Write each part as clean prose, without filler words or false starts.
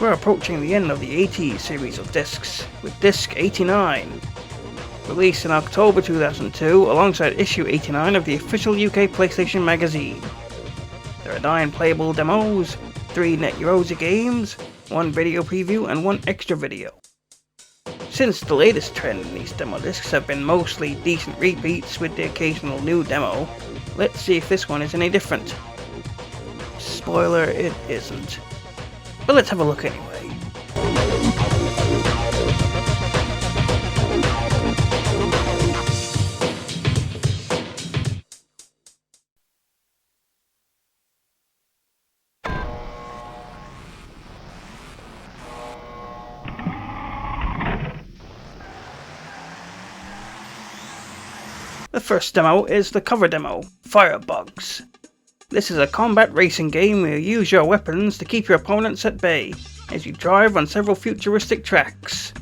We're approaching the end of the 80s series of discs, with disc 89. Released in October 2002 alongside issue 89 of the official UK PlayStation magazine. There are 9 playable demos, 3 net Yaroze games, 1 video preview and 1 extra video. Since the latest trend in these demo discs have been mostly decent repeats with the occasional new demo, let's see if this one is any different. Spoiler, it isn't. But let's have a look anyway. The first demo is the cover demo, Firebugs. This is a combat racing game where you use your weapons to keep your opponents at bay, as you drive on several futuristic tracks.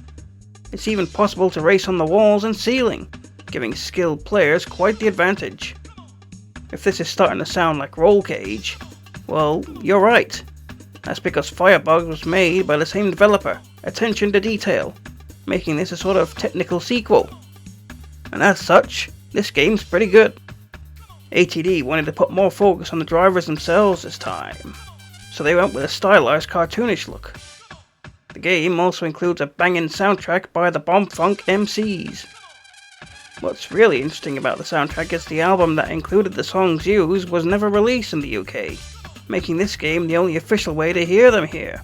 It's even possible to race on the walls and ceiling, giving skilled players quite the advantage. If this is starting to sound like Roll Cage, well, you're right. That's because Firebugs was made by the same developer, attention to detail, making this a sort of technical sequel. And as such, this game's pretty good. ATD wanted to put more focus on the drivers themselves this time, so they went with a stylized cartoonish look. The game also includes a banging soundtrack by the Bomb Funk MCs. What's really interesting about the soundtrack is the album that included the songs used was never released in the UK, making this game the only official way to hear them here.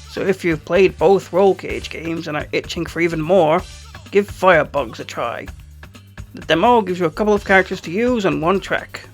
So if you've played both Roll Cage games and are itching for even more, give Firebugs a try. The demo gives you a couple of characters to use on 1 track.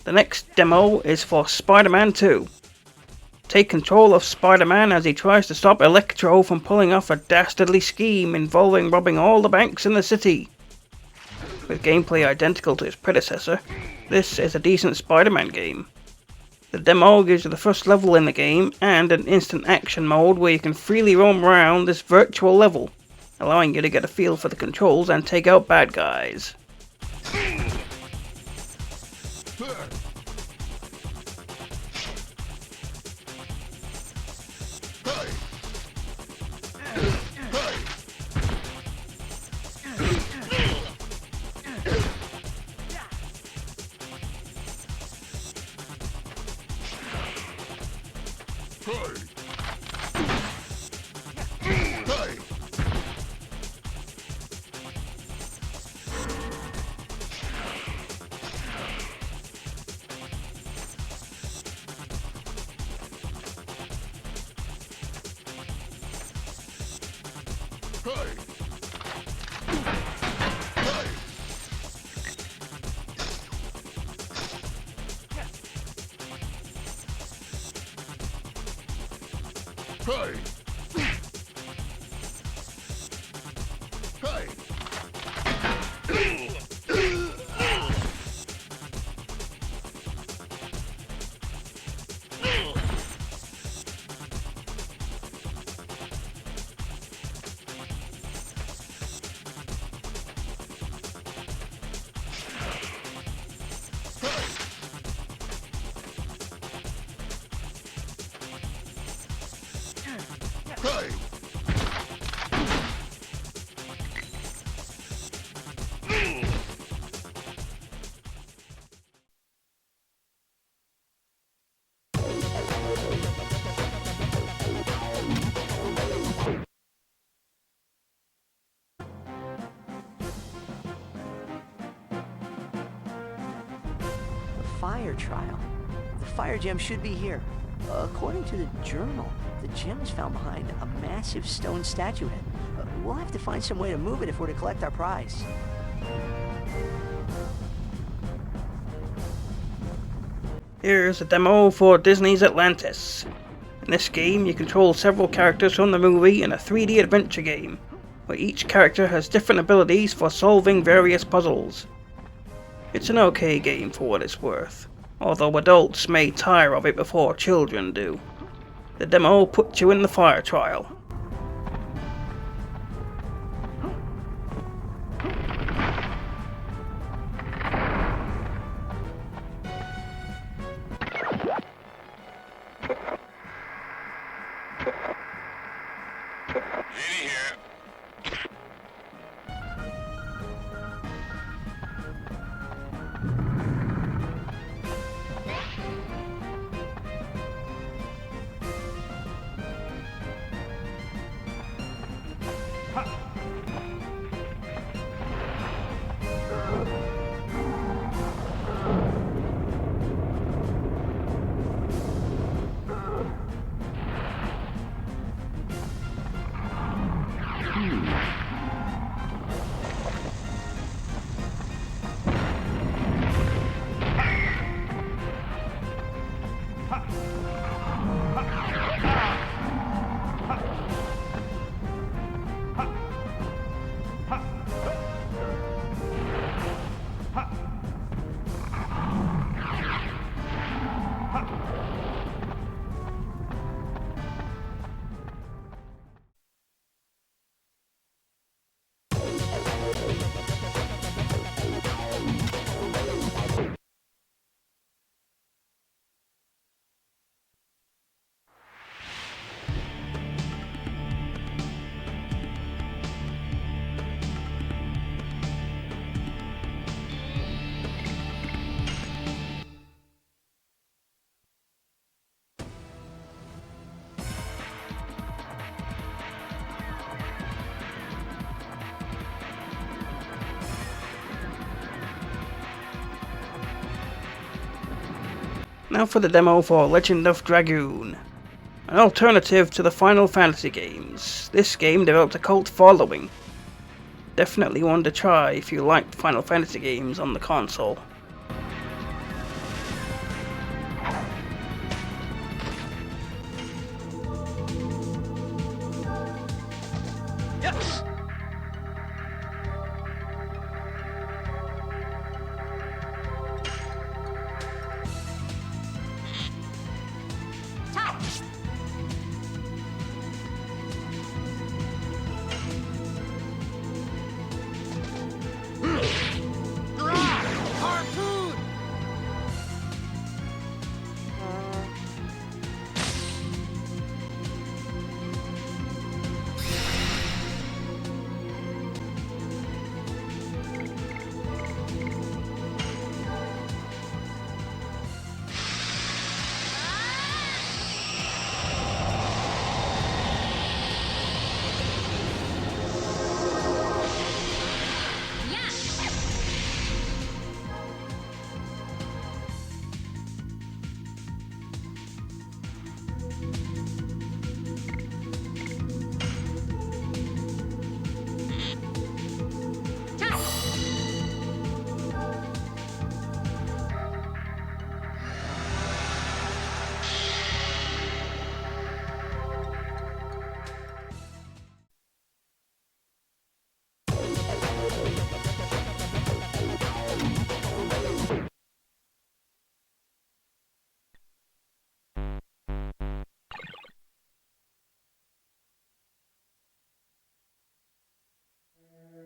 The next demo is for Spiderman 2. Take control of Spiderman as he tries to stop Electro from pulling off a dastardly scheme involving robbing all the banks in the city. With gameplay identical to its predecessor, this is a decent Spider-Man game. The demo gives you the first level in the game and an instant action mode where you can freely roam around this virtual level, allowing you to get a feel for the controls and take out bad guys. Hey! Hey! Hey! Fire trial. The fire gem should be here. According to the journal, the gem is found behind a massive stone statuette. We'll have to find some way to move it if we're to collect our prize. Here's a demo for Disney's Atlantis. In this game, you control several characters from the movie in a 3D adventure game, where each character has different abilities for solving various puzzles. It's an okay game for what it's worth, although adults may tire of it before children do. The demo puts you in the fire trial. Now for the demo for Legend of Dragoon. An alternative to the Final Fantasy games, this game developed a cult following. Definitely one to try if you liked Final Fantasy games on the console. Yes!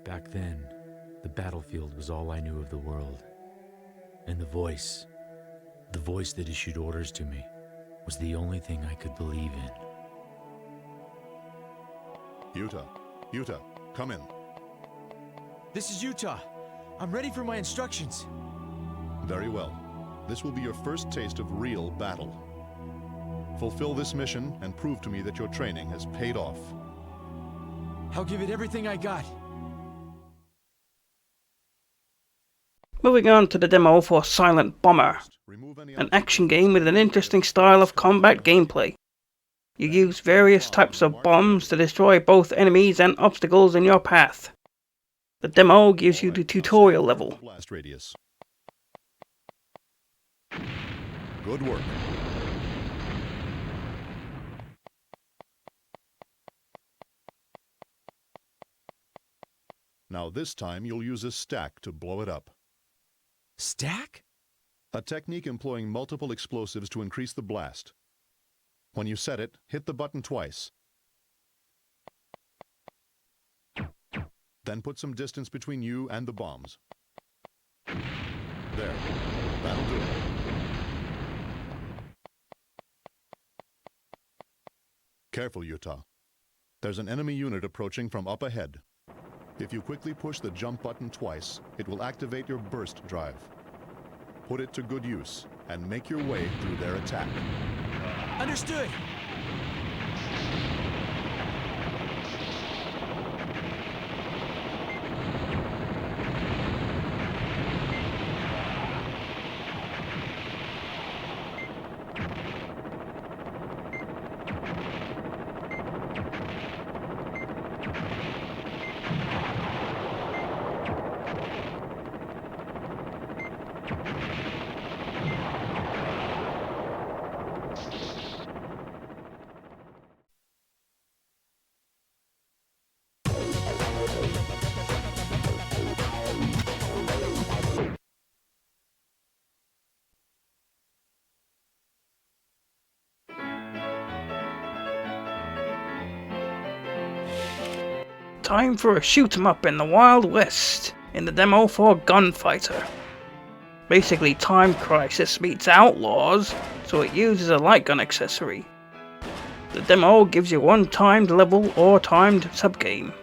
Back then, the battlefield was all I knew of the world. And the voice that issued orders to me, was the only thing I could believe in. Utah, come in. This is Utah. I'm ready for my instructions. Very well. This will be your first taste of real battle. Fulfill this mission and prove to me that your training has paid off. I'll give it everything I got. Moving on to the demo for Silent Bomber, an action game with an interesting style of combat gameplay. You use various types of bombs to destroy both enemies and obstacles in your path. The demo gives you the tutorial level. Blast radius. Good work. Now this time you'll use a stack to blow it up. Stack? A technique employing multiple explosives to increase the blast. When you set it, hit the button twice. Then put some distance between you and the bombs. There. That'll do it. Careful, Utah. There's an enemy unit approaching from up ahead. If you quickly push the jump button twice, it will activate your burst drive. Put it to good use, and make your way through their attack. Understood. Time for a shoot 'em up in the Wild West in the demo for Gunfighter. Basically Time Crisis meets Outlaws, so it uses a light gun accessory. The demo gives you one timed level or timed subgame.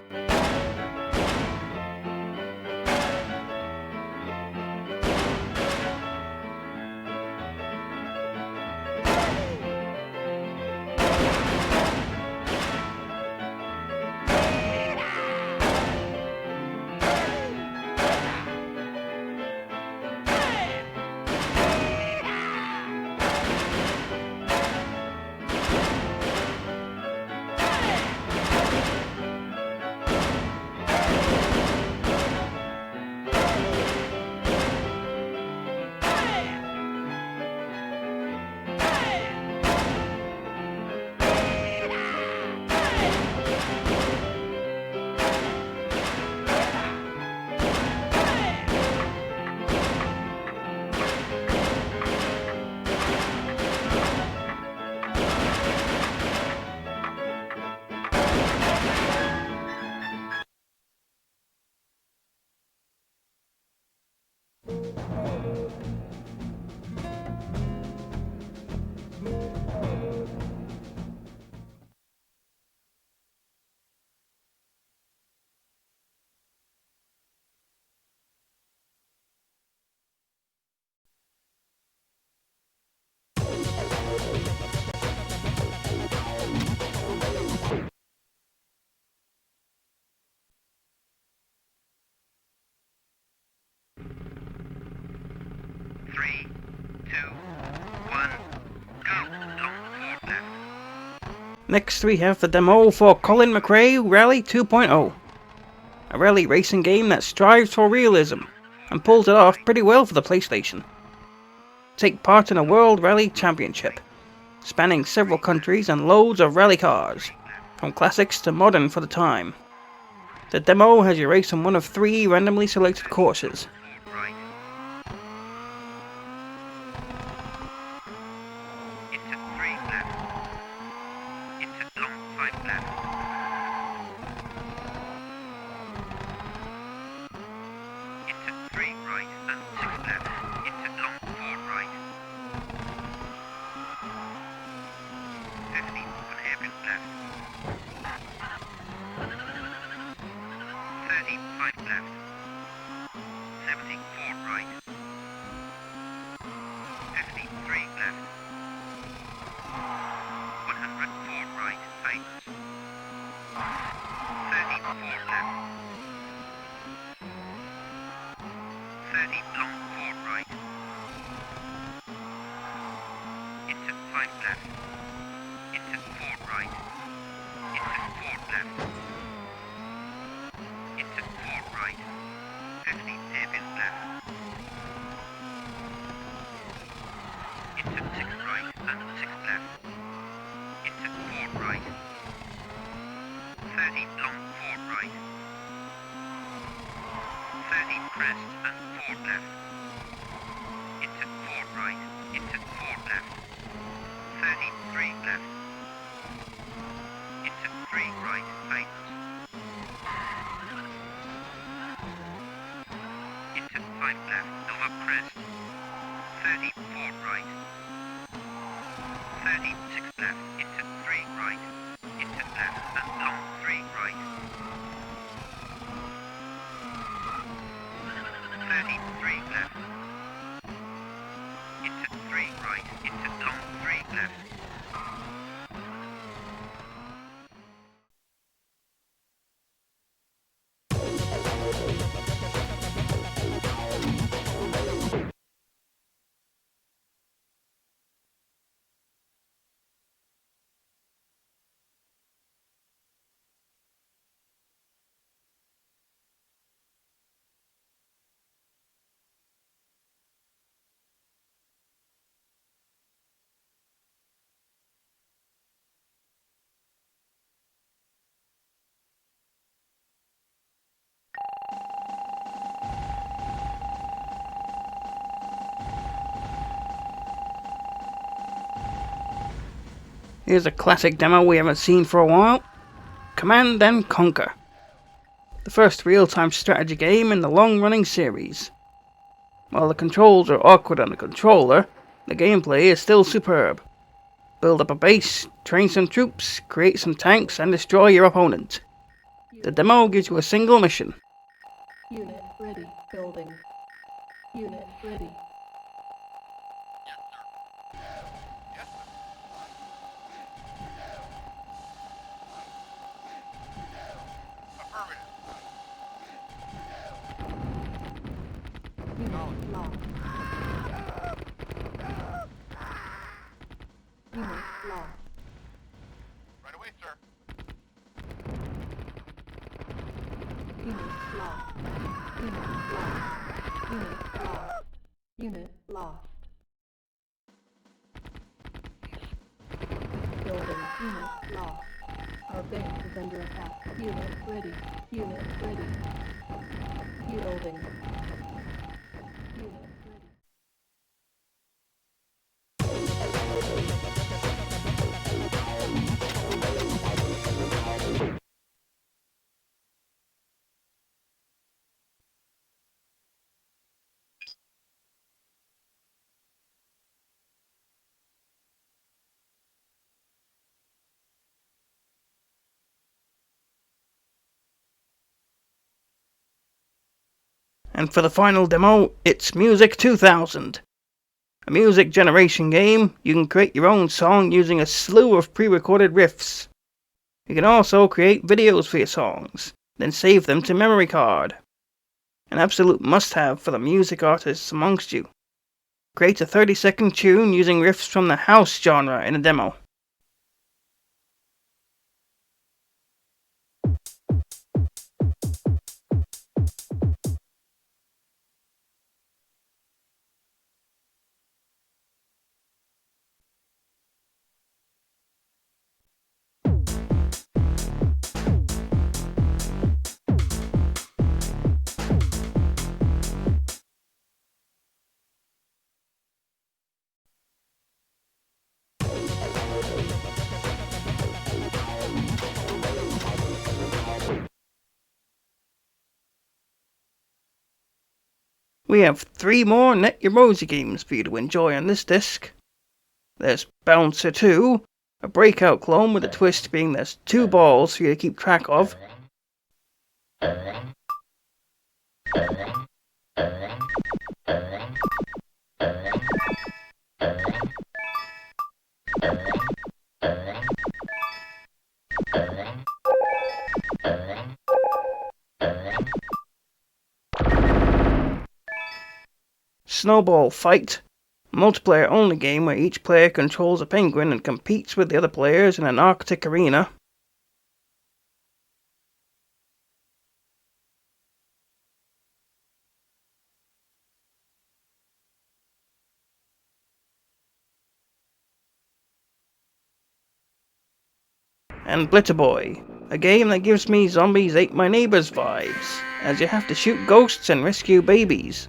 Next we have the demo for Colin McRae Rally 2.0, a rally racing game that strives for realism and pulls it off pretty well for the PlayStation. Take part in a World Rally Championship, spanning several countries and loads of rally cars, from classics to modern for the time. The demo has you race on one of 3 randomly selected courses. left. 104 right, tightens. 34 left. 30 long 4 right. Into 5 left. Into 4 right. Into 4 left. Into 4 right. 50 hairpin left. Into 6 right and 6 left. Into 4 right. 30 long 4 right. 30 crest and 4 left. Into 4 right. Into 4 left. 33 left. Into 3 right, tightens. Into 5 left, over crest. 34 right. 36 left, into 3 right. Into left and long 3 right. 33 left. Into 3 right, into long 3 left. Here's a classic demo we haven't seen for a while. Command and Conquer. The first real-time strategy game in the long-running series. While the controls are awkward on the controller, the gameplay is still superb. Build up a base, train some troops, create some tanks, and destroy your opponent. The demo gives you a single mission. Unit ready. Building. Unit ready. Unit lost. Unit lost. Right away, sir. Unit lost. Unit lost. Unit lost. Unit lost. Building. Unit lost. Our base is under attack. Unit ready. Unit ready. Building. Unit ready. And for the final demo, it's Music 2000. A music generation game, you can create your own song using a slew of pre-recorded riffs. You can also create videos for your songs, then save them to memory card. An absolute must-have for the music artists amongst you. Create a 30-second tune using riffs from the house genre in a demo. We have 3 more Net Yaroze games for you to enjoy on this disc. There's Bouncer 2, a breakout clone with a twist being there's 2 balls for you to keep track of. Snowball Fight, a multiplayer only game where each player controls a penguin and competes with the other players in an Arctic arena. And Blitterboy, a game that gives me Zombies Ate My Neighbors vibes, as you have to shoot ghosts and rescue babies.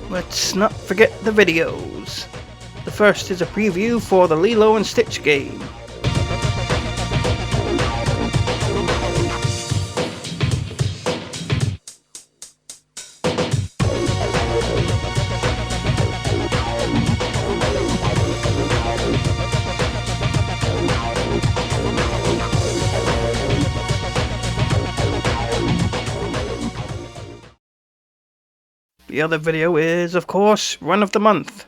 Let's not forget the videos. The first is a preview for the Lilo and Stitch game. The other video is, of course, Run of the Month.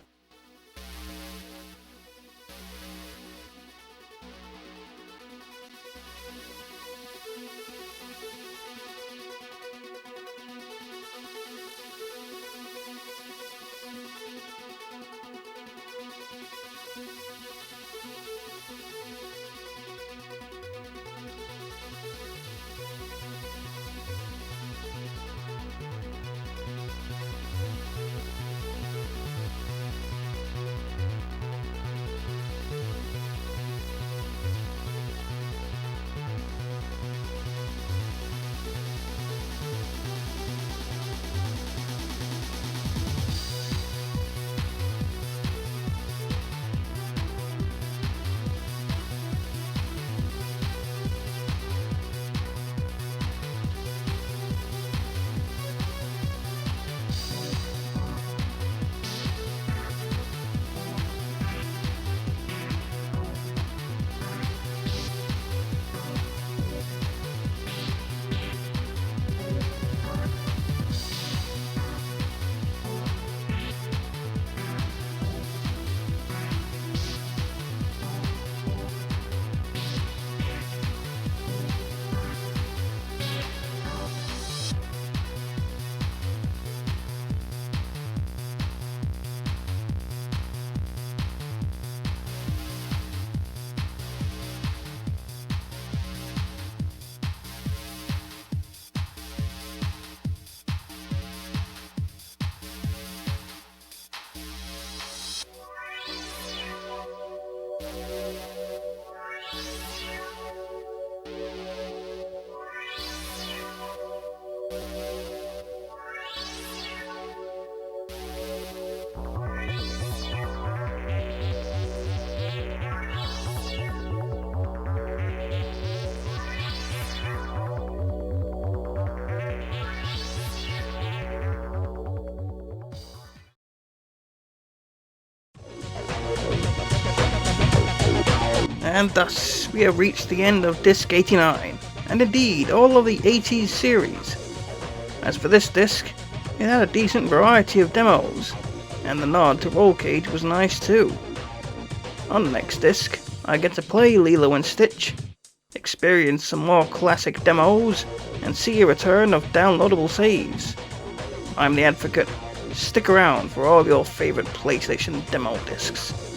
And thus, we have reached the end of Disc 89, and indeed, all of the 80s series. As for this disc, it had a decent variety of demos, and the nod to Roll Cage was nice too. On the next disc, I get to play Lilo and Stitch, experience some more classic demos, and see a return of downloadable saves. I'm the Advocate. Stick around for all of your favourite PlayStation demo discs.